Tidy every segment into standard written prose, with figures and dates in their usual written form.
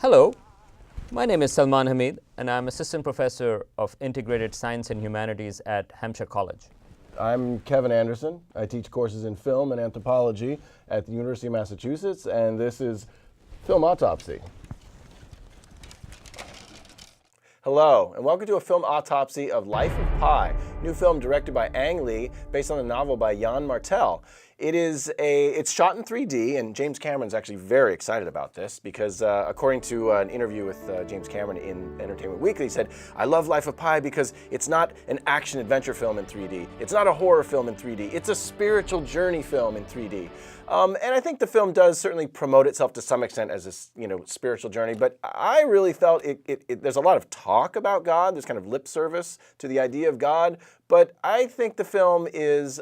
Hello, my name is Salman Hameed, and I'm Assistant Professor of Integrated Science and Humanities at Hampshire College. I'm Kevin Anderson. I teach courses in film and anthropology at the University of Massachusetts, and this is Film Autopsy. Hello, and welcome to a film autopsy of Life of Pi, new film directed by Ang Lee, based on a novel by Jan Martel. It's shot in 3D, and James Cameron's actually very excited about this because according to an interview with James Cameron in Entertainment Weekly, he said, "I love Life of Pi because it's not an action-adventure film in 3D. It's not a horror film in 3D. It's a spiritual journey film in 3D." And I think the film does certainly promote itself to some extent as a spiritual journey, but I really felt there's a lot of talk about God. There's kind of lip service to the idea of God, but I think the film is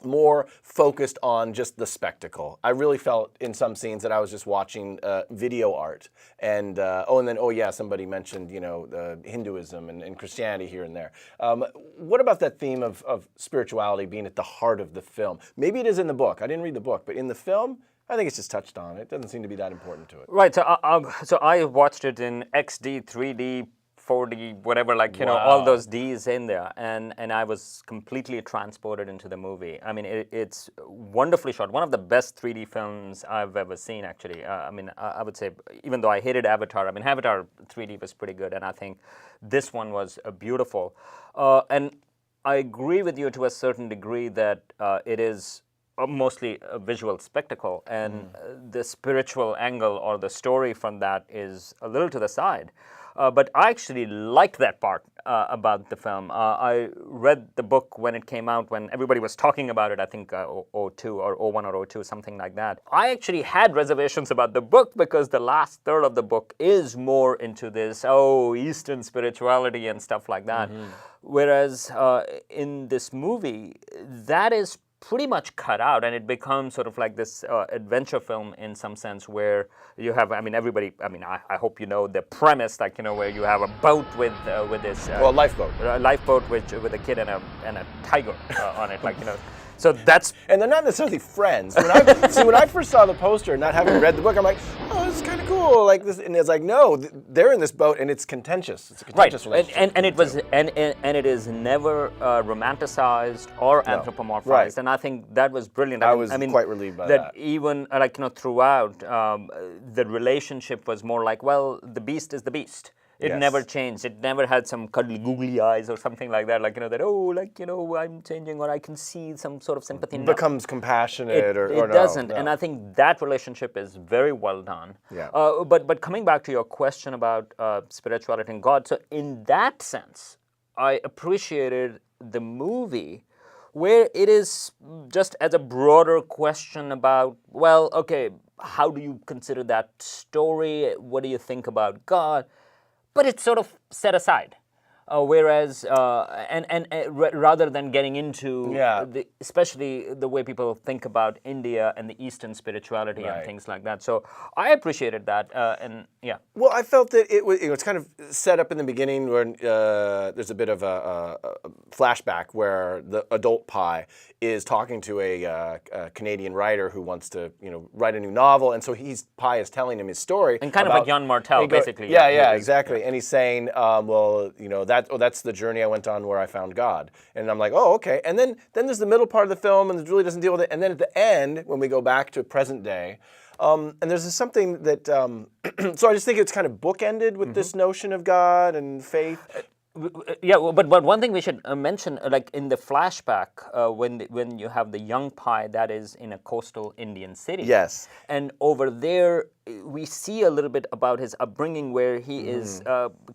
more focused on just the spectacle. I really felt in some scenes that I was just watching video art. And somebody mentioned Hinduism and Christianity here and there. What about that theme of spirituality being at the heart of the film? Maybe it is in the book. I didn't read the book, but in the film, I think it's just touched on. It doesn't seem to be that important to it. Right. So I watched it in XD, 3D, 4D, whatever, all those Ds in there, and I was completely transported into the movie. I mean, it's wonderfully shot. One of the best 3D films I've ever seen, actually. I would say, even though I hated Avatar, Avatar 3D was pretty good, and I think this one was beautiful. And I agree with you to a certain degree that it is mostly a visual spectacle, and the spiritual angle or the story from that is a little to the side. But I actually like that part about the film. I read the book when it came out, when everybody was talking about it, I think 02 or 01 or 02, something like that. I actually had reservations about the book because the last third of the book is more into this, Eastern spirituality and stuff like that. Whereas in this movie, that is pretty much cut out, and it becomes sort of like this adventure film in some sense, where you have, everybody, I hope you know the premise, where you have a boat with this lifeboat, with a kid and a tiger on it, So that's, and they're not necessarily friends. When I first saw the poster, not having read the book, I'm like, oh, this is kind of cool, like this, and it's like, no, they're in this boat, and it's contentious. It's a contentious relationship. And it is never romanticized or anthropomorphized, right. And I think that was brilliant. I was quite relieved by that. Even throughout, the relationship was more like, well, the beast is the beast. It never changed. It never had some cuddly googly eyes or something like that, I'm changing, or I can see some sort of sympathy. It becomes compassionate or it doesn't. No. And I think that relationship is very well done. Yeah. But coming back to your question about spirituality and God, so in that sense, I appreciated the movie where it is just as a broader question about, how do you consider that story? What do you think about God? But it's sort of set aside, whereas rather than getting into especially the way people think about India and the Eastern spirituality and things like that. So I appreciated that, Well, I felt that it's kind of set up in the beginning where there's a bit of a flashback where the adult Pi is talking to a Canadian writer who wants to write a new novel, and so Pi is telling him his story, and kind of like Jan Martel, basically. Exactly. And he's saying, that's the journey I went on where I found God. And I'm like, oh, okay. And then there's the middle part of the film, and it really doesn't deal with it. And then at the end, when we go back to present day, and there's something that, so I just think it's kind of bookended with this notion of God and faith. But one thing we should mention, like in the flashback, when you have the young Pi that is in a coastal Indian city. Yes. And over there, we see a little bit about his upbringing, where he is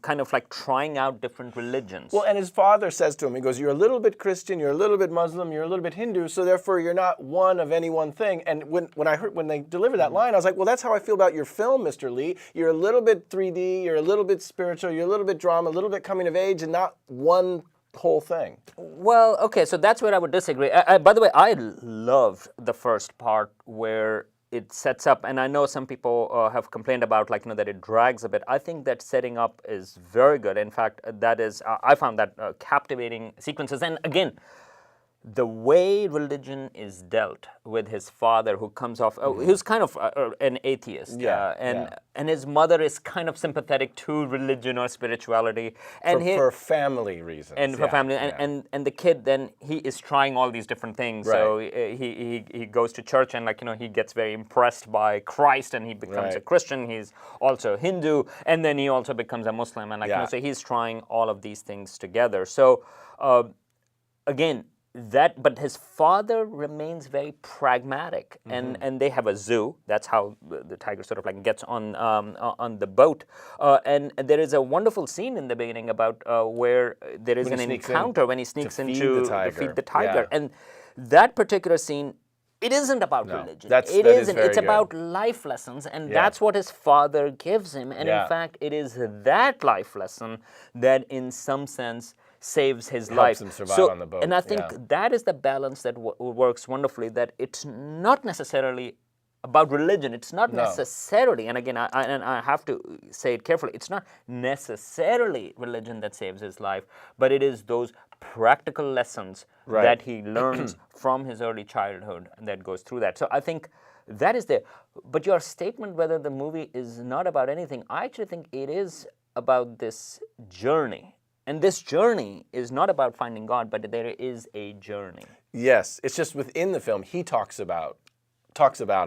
kind of like trying out different religions. Well, and his father says to him, he goes, "You're a little bit Christian, you're a little bit Muslim, you're a little bit Hindu, so therefore you're not one of any one thing." And when they delivered that line, I was like, well, that's how I feel about your film, Mr. Lee. You're a little bit 3D, you're a little bit spiritual, you're a little bit drama, a little bit coming of age, and not one whole thing. Well, okay, so that's where I would disagree. By the way, I loved the first part where it sets up, and I know some people have complained about that it drags a bit. I think that setting up is very good. In fact, that is I found that captivating sequences. And again, the way religion is dealt with his father, who comes off, who's kind of an atheist, and his mother is kind of sympathetic to religion or spirituality, and for family reasons, and for family, and the kid then he is trying all these different things. Right. So he goes to church, and he gets very impressed by Christ, and he becomes a Christian. He's also Hindu, and then he also becomes a Muslim, and so he's trying all of these things together. So again. But his father remains very pragmatic, and they have a zoo. That's how the tiger sort of gets on the boat. And there is a wonderful scene in the beginning about where there is an encounter when he sneaks in to feed the tiger. And that particular scene, it isn't about religion. It isn't. It's about life lessons, and that's what his father gives him. And in fact, it is that life lesson that, in some sense, saves his life. Helps him survive on the boat. And I think that is the balance that works wonderfully, that it's not necessarily about religion. It's not necessarily, and again, I have to say it carefully, it's not necessarily religion that saves his life, but it is those practical lessons that he learns from his early childhood that goes through that. So I think that is there. But your statement whether the movie is not about anything, I actually think it is about this journey. And this journey is not about finding God, but there is a journey. Yes, it's just within the film he talks about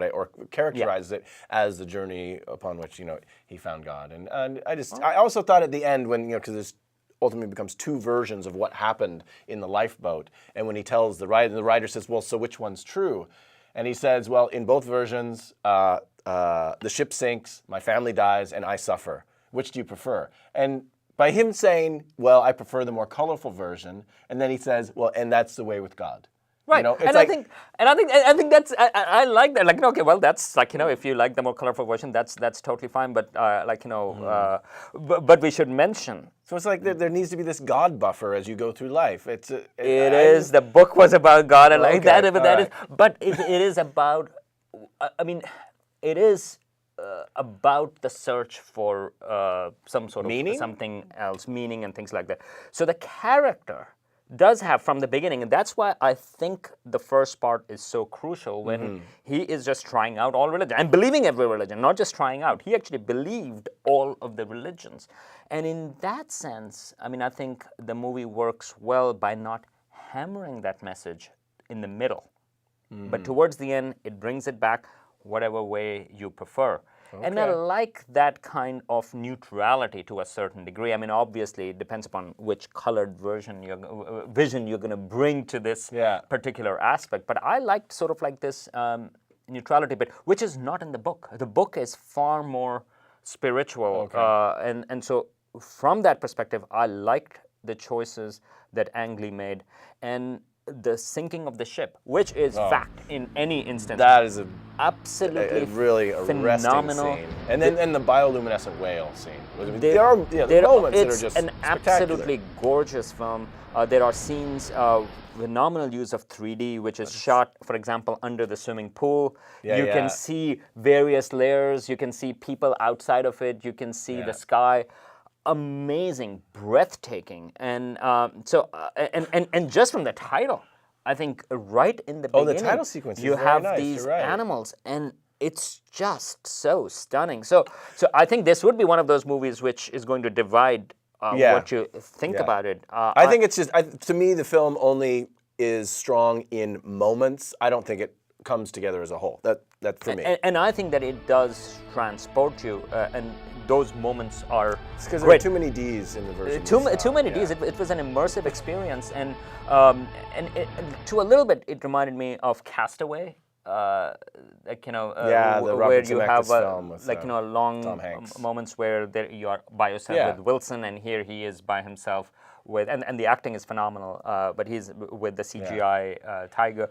it or characterizes it as the journey upon which he found God. And I also thought at the end when because this ultimately becomes two versions of what happened in the lifeboat, and when he tells the writer says, well, so which one's true? And he says, well, in both versions, the ship sinks, my family dies, and I suffer. Which do you prefer? And by him saying, well, I prefer the more colorful version, and then he says, well, and that's the way with God. Right, and I think that's I like that. Okay, well, that's if you like the more colorful version, that's totally fine. But but we should mention. So it's like there needs to be this God buffer as you go through life. It is. The book was about God, and but it is about. I mean, it is. About the search for some sort of meaning? Something else, meaning and things like that. So the character does have from the beginning, and that's why I think the first part is so crucial when he is just trying out all religion and believing every religion, not just trying out. He actually believed all of the religions. And in that sense, I mean, I think the movie works well by not hammering that message in the middle. But towards the end, it brings it back whatever way you prefer. Okay. And I like that kind of neutrality to a certain degree. I mean, obviously, it depends upon which colored vision you're going to bring to this particular aspect. But I liked sort of like this neutrality bit, which is not in the book. The book is far more spiritual. And so from that perspective, I liked the choices that Ang Lee made. And the sinking of the ship, which is fact in any instance. That is absolutely really arresting phenomenal scene. And then the bioluminescent whale scene. There are moments that are just an absolutely gorgeous film. There are scenes of phenomenal use of 3D, which is shot, for example, under the swimming pool. You can see various layers. You can see people outside of it. You can see the sky. Amazing, breathtaking, and and just from the title, I think right in the beginning, the title sequence is you very have nice. these You're right. animals, and it's just so stunning. So I think this would be one of those movies which is going to divide what you think about it. I think it's just to me the film only is strong in moments. I don't think it comes together as a whole. That for me. And I think that it does transport you and. Those moments are because there are too many D's in the version. Too many D's. It was an immersive experience, and to a little bit, it reminded me of Castaway. Where you have long moments where you are by yourself with Wilson, and here he is by himself with, and the acting is phenomenal. But he's with the CGI tiger,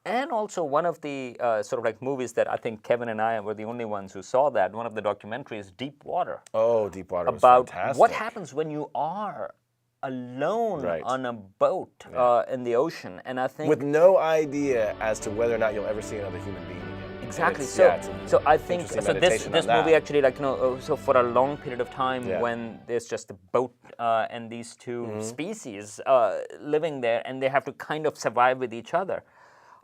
and also one of the sort of like movies that I think Kevin and I were the only ones who saw that. One of the documentaries, Deep Water. Oh, Deep Water was about fantastic. What happens when you are alone on a boat in the ocean, and I think with no idea as to whether or not you'll ever see another human being again. Exactly. It's- So, yeah, it's a so I think interesting so. meditation This on movie that. actually, like so for a long period of time, Yeah. when there's just a boat and these two Mm-hmm. species living there, and they have to kind of survive with each other.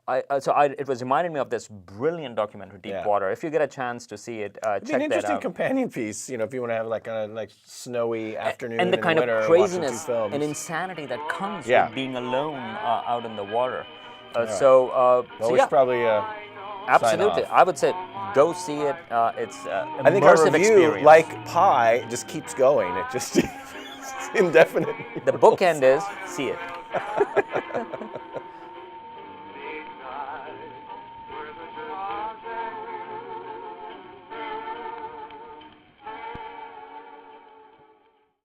It was reminding me of this brilliant documentary, Deep Yeah. Water. If you get a chance to see it, It'd be an check that interesting out. companion piece, if you want to have like a snowy afternoon And the in kind winter of watching two craziness films. and insanity that comes Yeah. with being alone out in the water. right. So Well, we yeah, should probably absolutely. off. I would say go see it. It's I think our immersive review, experience. like Pi, just keeps going. It just indefinitely. The bookend is see it.